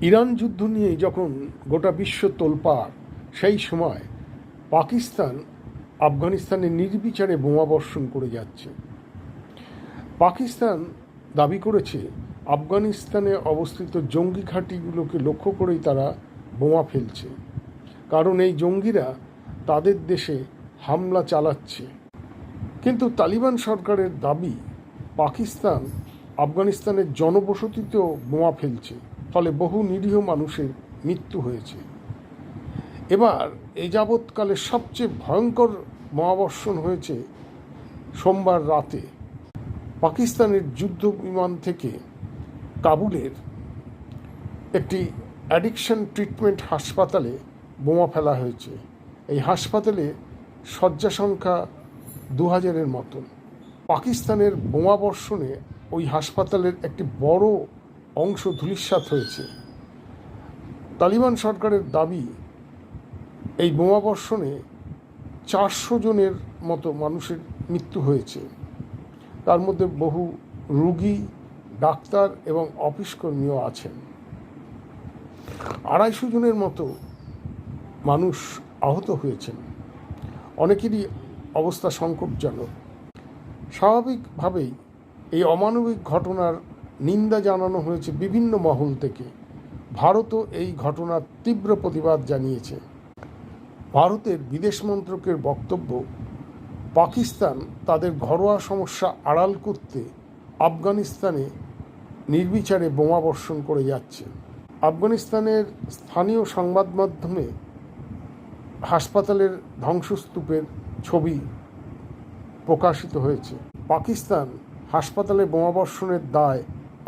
Iran যুদ্ধ নিয়ে যখন গোটা বিশ্ব তোলপাড়, সেই সময় পাকিস্তান আফগানিস্তানে নির্বিচারে বোমাবর্ষণ করে যাচ্ছে। পাকিস্তান দাবি করেছে আফগানিস্তানে অবস্থিত জঙ্গি ঘাঁটিগুলোকে লক্ষ্য করেই তারা বোমা ফেলছে, কারণ এই জঙ্গিরা তাদের দেশে হামলা চালাচ্ছে। কিন্তু তালিবান সরকারের দাবি পাকিস্তান আফগানিস্তানের জনবসতিতেও বোমা ফেলছে, ফলে বহু নিরীহ মানুষের মৃত্যু হয়েছে। এবার এ যাবৎকালে সবচেয়ে ভয়ঙ্কর বোমাবর্ষণ হয়েছে সোমবার রাতে। পাকিস্তানের যুদ্ধ বিমান থেকে কাবুলের একটি অ্যাডিকশন ট্রিটমেন্ট হাসপাতালে বোমা ফেলা হয়েছে। এই হাসপাতালে শয্যা সংখ্যা 2000-এর মতন। পাকিস্তানের বোমাবর্ষণে ওই হাসপাতালের একটি বড় অংশ ধূলিসাৎ হয়েছে। তালিবান সরকারের দাবি এই বোমাবর্ষণে 400 জনের মতো মানুষের মৃত্যু হয়েছে। তার মধ্যে বহু রোগী, ডাক্তার এবং অফিস কর্মীও আছেন। 250 জনের মতো মানুষ আহত হয়েছেন। অনেকেরই অবস্থা সংকটজনক। স্বাভাবিকভাবেই এই অমানবিক ঘটনার নিন্দা জানানো হয়েছে বিভিন্ন মহল থেকে। ভারতও এই ঘটনার তীব্র প্রতিবাদ জানিয়েছে। ভারতের বিদেশ মন্ত্রকের বক্তব্য, পাকিস্তান তাদের ঘরোয়া সমস্যা আড়াল করতে আফগানিস্তানে নির্বিচারে বোমাবর্ষণ করে যাচ্ছে। আফগানিস্তানের স্থানীয় সংবাদ মাধ্যমে হাসপাতালের ধ্বংসস্তূপের ছবি প্রকাশিত হয়েছে। পাকিস্তান হাসপাতালে বোমাবর্ষণের দায়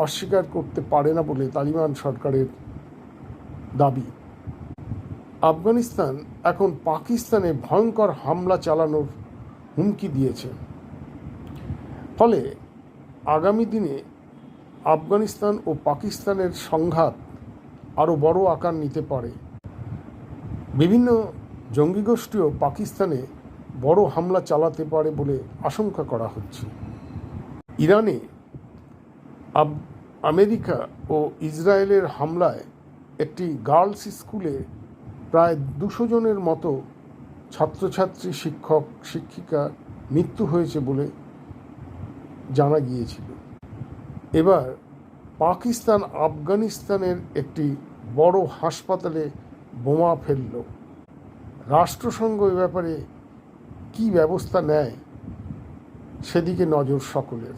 অস্বীকার করতে পারে না বলে তালিবান সরকারের দাবি। আফগানিস্তান এখন পাকিস্তানে ভয়ঙ্কর হামলা চালানোর হুমকি দিয়েছে। ফলে আগামী দিনে আফগানিস্তান ও পাকিস্তানের সংঘাত আরও বড় আকার নিতে পারে। বিভিন্ন জঙ্গি গোষ্ঠীও পাকিস্তানে বড় হামলা চালাতে পারে বলে আশঙ্কা করা হচ্ছে। ইরানে আমেরিকা ও ইসরায়েলের হামলায় একটি গার্লস স্কুলে প্রায় 200 জনের মতো ছাত্রছাত্রী, শিক্ষক, শিক্ষিকা মৃত্যু হয়েছে বলে জানা গিয়েছিল। এবার পাকিস্তান আফগানিস্তানের একটি বড় হাসপাতালে বোমা ফেলল। রাষ্ট্রসংঘ এ ব্যাপারে কী ব্যবস্থা নেয় সেদিকে নজর সকলের।